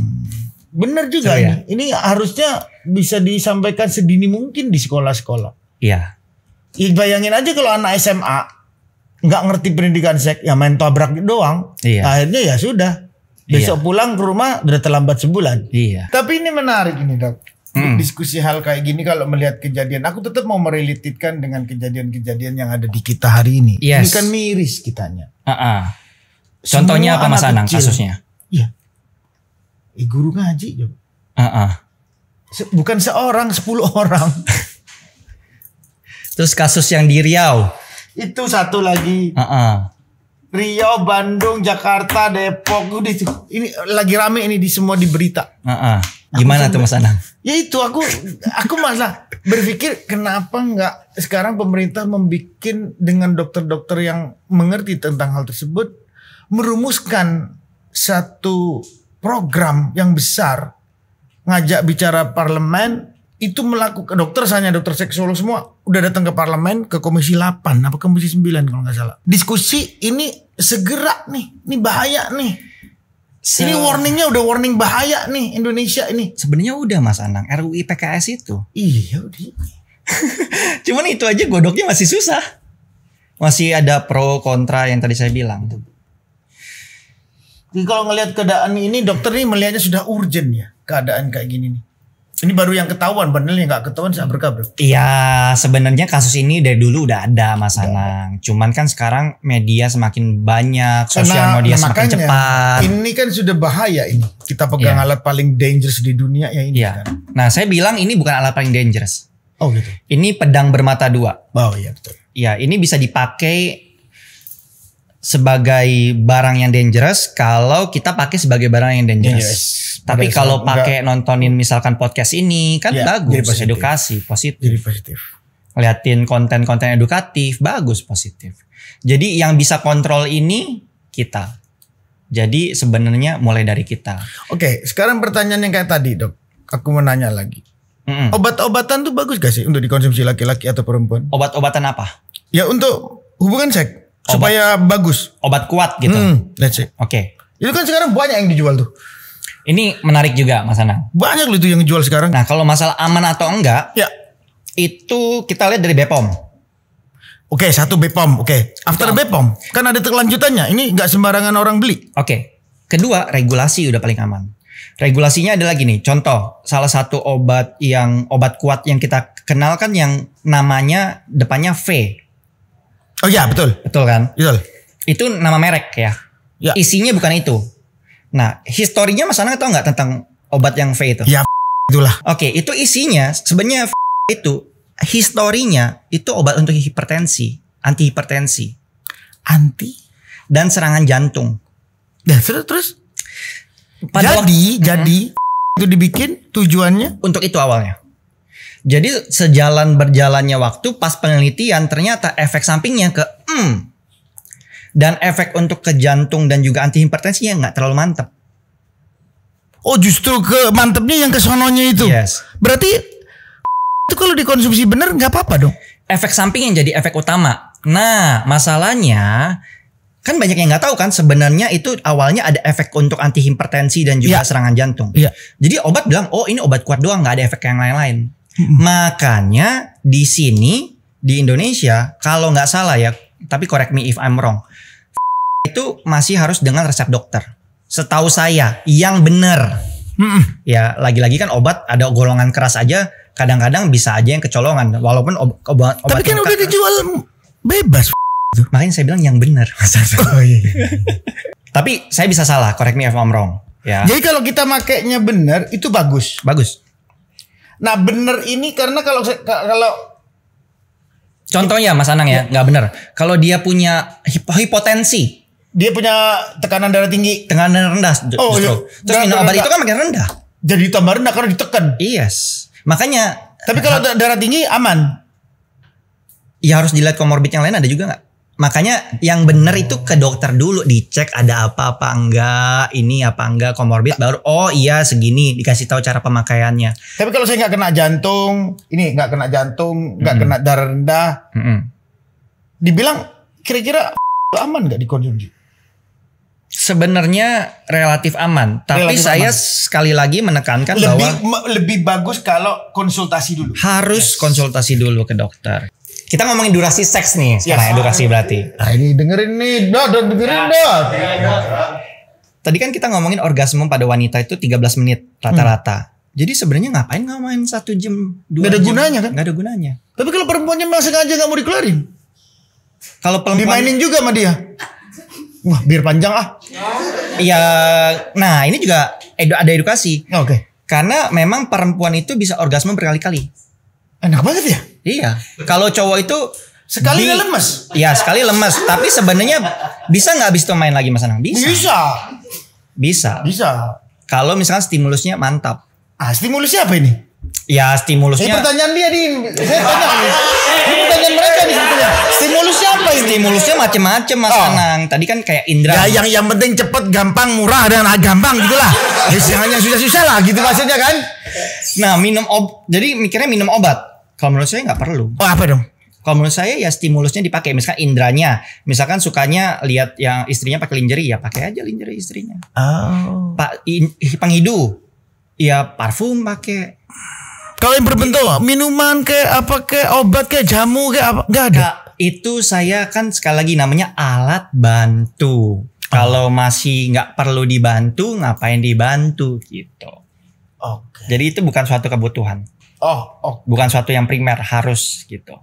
Bener juga ya. Ini harusnya bisa disampaikan sedini mungkin di sekolah-sekolah. Iya. Bayangin aja kalau anak SMA nggak ngerti pendidikan seks, ya main tabrak doang. Iya. Akhirnya ya sudah. Besok pulang ke rumah udah terlambat sebulan. Iya. Tapi ini menarik ini Dok. Diskusi hal kayak gini kalau melihat kejadian, aku tetap mau merelititkan dengan kejadian-kejadian yang ada di kita hari ini. Yes. Ini kan miris kitanya. Contohnya apa Mas Anang kasusnya? Iya. Guru ngaji. Bukan seorang, 10 orang. Terus kasus yang di Riau. Itu satu lagi. Riau, Bandung, Jakarta, Depok. Ini lagi rame ini di semua di berita. Gimana tuh Mas Anang? Ya itu aku malah berpikir kenapa nggak sekarang pemerintah membuat dengan dokter-dokter yang mengerti tentang hal tersebut merumuskan satu program yang besar, ngajak bicara parlemen, itu melakukan dokter seksolog semua udah datang ke parlemen, ke komisi 8 apa komisi 9 kalau nggak salah. Diskusi ini segera nih, ini bahaya nih. Ini warningnya udah warning bahaya nih Indonesia ini. Sebenarnya udah Mas Anang, RUU PKS itu. Iya udah. Cuman itu aja godoknya masih susah. Masih ada pro kontra yang tadi saya bilang tuh. Jadi kalau ngelihat keadaan ini dokter nih melihatnya sudah urgent ya keadaan kayak gini nih. Ini baru yang ketahuan, bener yang nggak ketahuan saya berkabur. Iya, sebenarnya kasus ini dari dulu udah ada Mas Anang. Cuman kan sekarang media semakin banyak, sosial media semakin cepat. Ini kan sudah bahaya ini. Kita pegang alat paling dangerous di dunia ya ini. Kan. Nah, saya bilang ini bukan alat paling dangerous. Oh gitu. Ini pedang bermata dua. Oh iya betul. Ya, ini bisa dipakai sebagai barang yang dangerous kalau kita pakai sebagai barang yang dangerous. Tapi kalau pakai nontonin misalkan podcast ini kan bagus, edukasi, positif. Jadi positif. Liatin konten-konten edukatif, bagus, positif. Jadi yang bisa kontrol ini kita. Jadi sebenarnya mulai dari kita. Oke, sekarang pertanyaan yang kayak tadi Dok. Aku mau nanya lagi. Obat-obatan tuh bagus gak sih untuk dikonsumsi laki-laki atau perempuan? Obat-obatan apa? Ya untuk hubungan seks. supaya bagus. Obat kuat gitu. That's it. Oke. Itu kan sekarang banyak yang dijual tuh. Ini menarik juga Mas Anang. Banyak loh itu yang dijual sekarang. Nah kalau masalah aman atau enggak, Ya. itu kita lihat dari BPOM. Oke, satu BPOM. Oke, after BPOM kan ada kelanjutannya. Ini nggak sembarangan orang beli. Oke. Kedua, regulasi udah paling aman. Regulasinya adalah gini. Contoh, salah satu obat kuat yang kita kenal kan yang namanya depannya V. Oh ya, betul. Betul kan? Betul. Itu nama merek ya. Ya. Isinya bukan itu. Nah, historinya Mas Anang tahu nggak tentang obat yang V itu? Ya, itulah. Oke, itu isinya sebenarnya itu historinya itu obat untuk hipertensi, antihipertensi, dan serangan jantung. Ya, terus. Jadi itu dibikin tujuannya untuk itu awalnya. Jadi sejalan berjalannya waktu pas penelitian ternyata efek sampingnya ke dan efek untuk ke jantung dan juga antihipertensinya nggak terlalu mantap. Oh, justru ke mantepnya yang ke sononya itu. Yes. Berarti itu kalau dikonsumsi benar nggak apa-apa dong. Efek samping yang jadi efek utama. Nah, masalahnya kan banyak yang nggak tahu kan sebenarnya itu awalnya ada efek untuk antihipertensi dan juga serangan jantung. Iya. Jadi obat bilang, oh ini obat kuat doang, nggak ada efek yang lain-lain. Makanya di sini di Indonesia kalau nggak salah ya, tapi correct me if I'm wrong, itu masih harus dengan resep dokter. Setahu saya yang benar. Ya lagi-lagi kan obat ada golongan keras aja, kadang-kadang bisa aja yang kecolongan. Walaupun obat tapi kan udah dijual bebas. Makanya saya bilang yang benar. Oh, iya. Tapi saya bisa salah, correct me if I'm wrong. Ya. Jadi kalau kita makainya benar itu bagus. Bagus. Nah benar ini karena kalau contohnya Mas Anang ya nggak benar. Kalau dia punya hipotensi, dia punya tekanan darah tinggi, tekanan darah rendah justru. Iya. Terus minum obat itu kan makin rendah. Jadi tambah rendah karena ditekan. Yes. Makanya. Tapi kalau darah tinggi aman. Ya harus dilihat komorbid yang lain ada juga nggak? Makanya yang benar itu ke dokter dulu, dicek ada apa enggak, ini apa enggak komorbid, baru oh iya segini, dikasih tahu cara pemakaiannya. Tapi kalau saya nggak kena jantung, nggak kena darah rendah, dibilang kira-kira aman nggak dikonsumsi? Sebenarnya relatif aman, tapi saya sekali lagi menekankan bahwa lebih bagus kalau konsultasi dulu. Harus konsultasi dulu ke dokter. Kita ngomongin durasi seks nih sekarang ya, durasi berarti. Nah ini dengerin nih, dengerin. Tadi kan kita ngomongin orgasme pada wanita itu 13 menit rata-rata. Jadi sebenarnya ngapain 1 jam, 2 jam? Gak ada gunanya kan? Gak ada gunanya. Tapi kalau perempuannya memang sengaja gak mau dikeluarin, kalau perempuan dimainin juga sama dia. Wah biar panjang ah. Iya, nah ini juga ada edukasi. Oke. Karena memang perempuan itu bisa orgasme berkali-kali. Enak banget ya. Iya. Kalau cowok itu sekali lemes. Iya sekali lemes. Tapi sebenarnya bisa nggak abis itu main lagi Mas Anang? Bisa. Kalau misalnya stimulusnya mantap. Ah stimulusnya apa ini? Ya stimulusnya. Pertanyaan dia saya tanya nih. Ini pertanyaan mereka nih sebetulnya. Stimulusnya apa ini? Stimulusnya macem-macem Mas Anang. Tadi kan kayak indra. Ya yang penting cepet, gampang, murah dan gampang gitulah. Jangan yang susah-susah lah gitu maksudnya kan. Nah jadi mikirnya minum obat. Kalau menurut saya nggak perlu. Oh apa dong? Kalau menurut saya ya stimulusnya dipakai. Misalkan indranya, misalkan sukanya lihat yang istrinya pakai lingerie, ya pakai aja lingerie istrinya. Oh. Penghidu, ya parfum pakai. Kalau yang berbentuk minuman kayak apa kayak obat kayak jamu kayak apa nggak ada. Nah, itu saya kan sekali lagi namanya alat bantu. Kalau masih nggak perlu dibantu, ngapain dibantu gitu. Oke. Jadi itu bukan suatu kebutuhan. Bukan suatu yang primer harus gitu.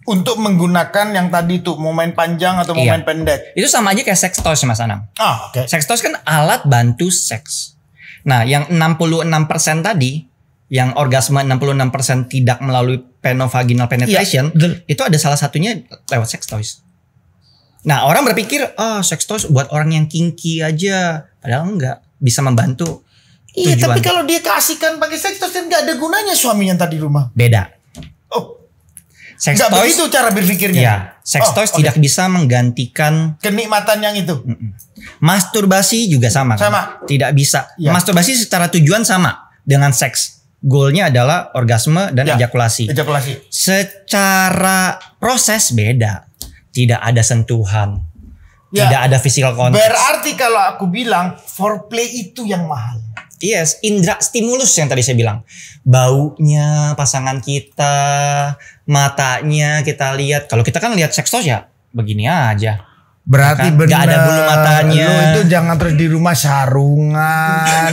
Untuk menggunakan yang tadi tuh mau main panjang atau mau main pendek. Itu sama aja kayak sex toys Mas Anang. Oke. Sex toys kan alat bantu seks. Nah, yang 66% tadi, yang orgasme 66% tidak melalui penovaginal penetration, itu ada salah satunya lewat sex toys. Nah, orang berpikir, sex toys buat orang yang kinky aja, padahal enggak, bisa membantu. Iya, tujuan. tapi kalau dia kasihkan pakai sex toys kan nggak ada gunanya suaminya tadi rumah. Beda. Sex nggak toys begitu cara berpikirnya. Ya, sex toys tidak bisa menggantikan kenikmatan yang itu. Masturbasi juga sama. Sama. Kan? Tidak bisa. Ya. Masturbasi secara tujuan sama dengan seks. Goalnya adalah orgasme dan ejakulasi. Ejakulasi. Secara proses beda. tidak ada sentuhan, Ya, tidak ada physical contact. Berarti kalau aku bilang foreplay itu yang mahal. Yes, indra stimulus yang tadi saya bilang. Baunya pasangan kita, matanya kita lihat. Kalau kita kan lihat seks toys ya begini aja. Berarti Kan? benar. Gak ada bulu matanya. Lo itu jangan terus di rumah sarungan,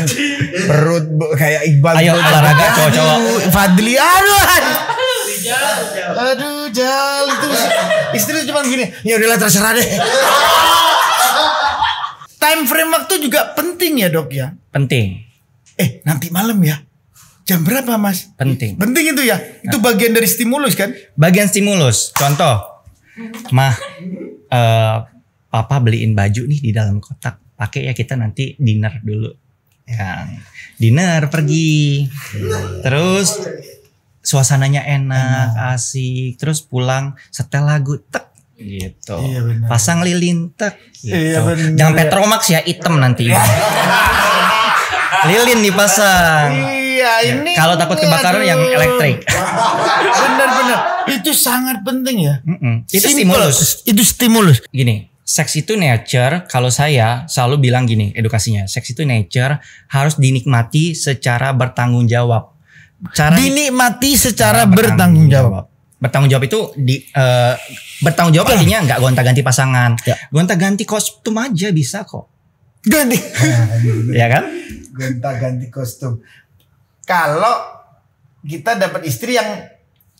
perut kayak Iqbal. Ayo olahraga cowok-cowok. Fadli, aduh Jal itu istri cuma gini. Ya udahlah terserah deh. Time frame waktu juga penting ya dok ya. Penting. Nanti malam ya. Jam berapa mas? Penting. Penting itu ya. Itu bagian dari stimulus kan? Bagian stimulus. Contoh, mah, papa beliin baju nih di dalam kotak. Pakai ya kita nanti dinner dulu. Ya, dinner pergi. Terus suasananya enak, asik. Terus pulang setel lagu tek gitu. Iya, benar. Pasang lilin tek gitu. Iya, benar. Jangan Petromax ya, hitam nanti. Lilin dipasang. Iya ini. Kalau takut kebakaran yang elektrik. Benar-benar. Itu sangat penting ya. Itu Simple. stimulus. Itu stimulus. Gini, seks itu nature. Kalau saya selalu bilang gini edukasinya. Seks itu nature, harus dinikmati secara bertanggung jawab. Dinikmati secara bertanggung jawab. Bertanggung jawab itu bertanggung jawab artinya nggak gonta-ganti pasangan. Ya. Gonta-ganti kostum aja bisa kok. Ganti. Ya kan? Gonta-ganti kostum. Kalau kita dapat istri yang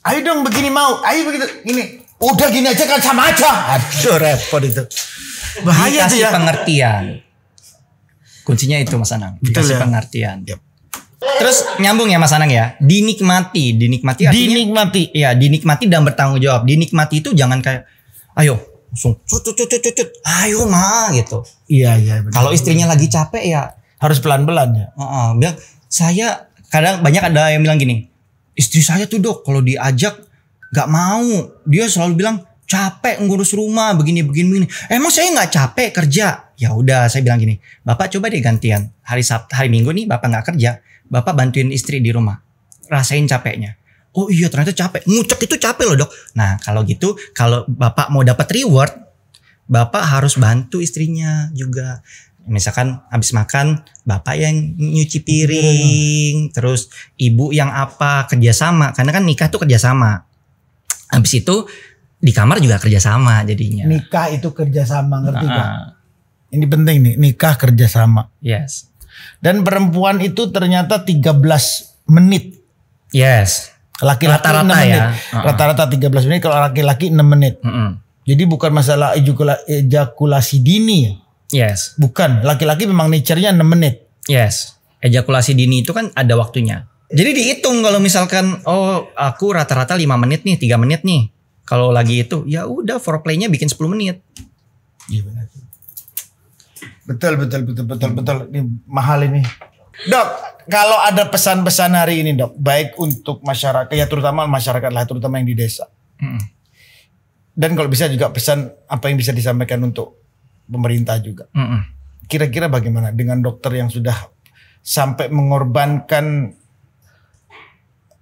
ayo dong begini mau, ayo begitu gini. Udah gini aja kan sama aja. Aduh repot itu. Bahaya tuh Dikasih ya. pengertian. Kuncinya itu Mas Anang. Betul Dikasih ya. pengertian. Yap. Terus nyambung ya Mas Anang ya. Dinikmati artinya. Dinikmati. Iya, dinikmati dan bertanggung jawab. Dinikmati itu jangan kayak ayo langsung cut. Ayo mah gitu. Iya benar. Kalau istrinya lagi capek ya Harus pelan-pelan ya. bilang saya kadang banyak ada yang bilang gini. Istri saya tuh dok kalau diajak gak mau. Dia selalu bilang capek ngurus rumah begini. Emang saya gak capek kerja? Ya udah saya bilang gini. Bapak coba deh gantian. Hari Sabtu, hari Minggu nih bapak gak kerja. Bapak bantuin istri di rumah. Rasain capeknya. Oh iya ternyata capek. Ngucek itu capek loh dok. Nah kalau gitu kalau bapak mau dapat reward. Bapak harus bantu istrinya juga. Misalkan habis makan bapak yang nyuci piring. Terus ibu yang apa kerjasama. Karena kan nikah tuh kerjasama. Habis itu di kamar juga kerjasama jadinya. Nikah itu kerjasama, ngerti gak? Ini penting nih, nikah kerjasama. Yes. Dan perempuan itu ternyata 13 menit. Yes. Laki-laki Rata-rata 6 menit. ya. Rata-rata 13 menit, kalau laki-laki 6 menit. Jadi bukan masalah ejakulasi dini ya. Yes. Bukan, laki-laki memang nature-nya 6 menit. Yes. Ejakulasi dini itu kan ada waktunya. Jadi dihitung kalau misalkan oh aku rata-rata 5 menit nih, 3 menit nih. Kalau lagi itu ya udah foreplay-nya bikin 10 menit. Iya benar. Betul. Ini mahal ini. Dok, kalau ada pesan-pesan hari ini dok, baik untuk masyarakat, ya terutama masyarakat lah, terutama yang di desa. Dan kalau bisa juga pesan apa yang bisa disampaikan untuk pemerintah juga. Kira-kira bagaimana dengan dokter yang sudah sampai mengorbankan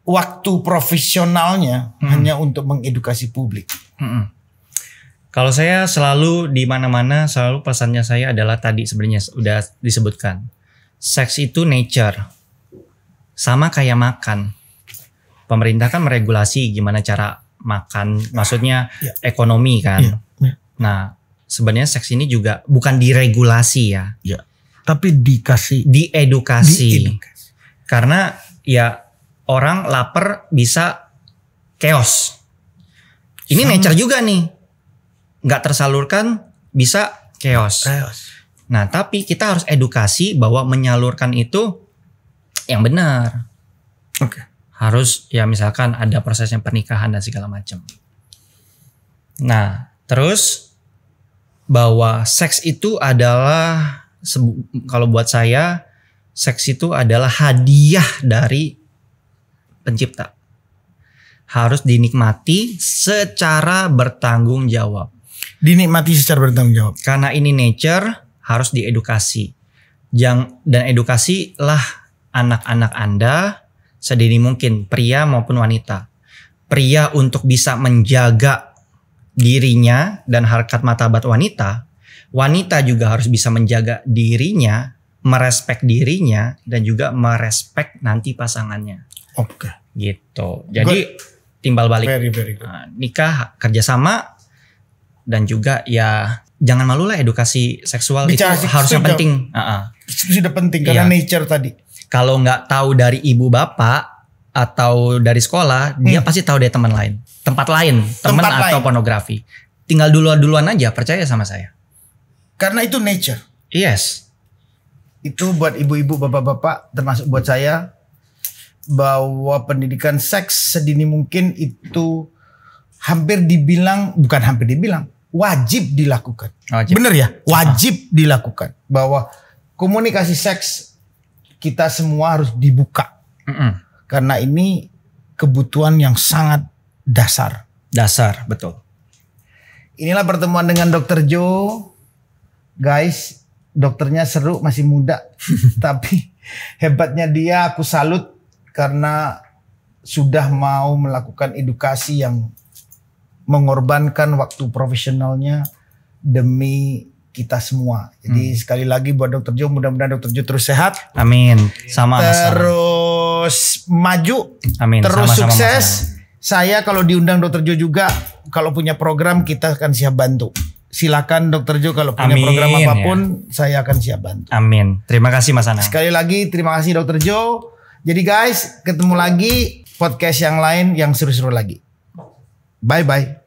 waktu profesionalnya hanya untuk mengedukasi publik? Kalau saya selalu di mana-mana selalu pesannya saya adalah tadi sebenarnya sudah disebutkan. Seks itu nature. Sama kayak makan. Pemerintah kan meregulasi gimana cara makan, maksudnya ekonomi kan. Nah, sebenarnya seks ini juga bukan diregulasi ya. Tapi diedukasi. Karena ya orang lapar bisa chaos. Ini nature juga nih. Nggak tersalurkan bisa chaos. Nah tapi kita harus edukasi bahwa menyalurkan itu yang benar. Harus ya misalkan ada prosesnya pernikahan dan segala macam. Nah terus bahwa seks itu adalah kalau buat saya seks itu adalah hadiah dari pencipta. Harus dinikmati secara bertanggung jawab. Karena ini nature harus diedukasi. Dan edukasilah anak-anak Anda sedini mungkin, pria maupun wanita. Pria untuk bisa menjaga dirinya dan harkat martabat wanita, wanita juga harus bisa menjaga dirinya, merespek dirinya, dan juga merespek nanti pasangannya. Oke. Gitu. Jadi timbal balik. Very good. Nikah kerjasama dan juga ya jangan malu lah, edukasi seksual bicara itu harusnya penting. Sudah penting karena nature tadi. Kalau nggak tahu dari ibu bapak atau dari sekolah, dia pasti tahu dari teman lain, tempat lain, teman atau pornografi. Tinggal duluan aja, percaya sama saya. Karena itu nature. Yes. Itu buat ibu-ibu, bapak-bapak, termasuk buat saya, bahwa pendidikan seks sedini mungkin itu wajib dilakukan. Bener ya? Wajib dilakukan. Bahwa komunikasi seks kita semua harus dibuka. Karena ini kebutuhan yang sangat dasar. Dasar, betul. Inilah pertemuan dengan Dr. Joe. Guys, dokternya seru, masih muda. Tapi hebatnya dia, aku salut. Karena sudah mau melakukan edukasi yang mengorbankan waktu profesionalnya demi kita semua. Jadi sekali lagi buat Dr. Joe, mudah-mudahan Dr. Joe terus sehat. Amin. Sama. Terus maju. Amin. Terus sama-sama, sukses. Saya kalau diundang Dr. Joe juga, kalau punya program kita akan siap bantu. Silakan Dr. Joe kalau punya program apapun, saya akan siap bantu. Amin. Terima kasih Mas Anang. Sekali lagi terima kasih Dr. Joe. Jadi guys, ketemu lagi podcast yang lain yang seru-seru lagi. Bye-bye.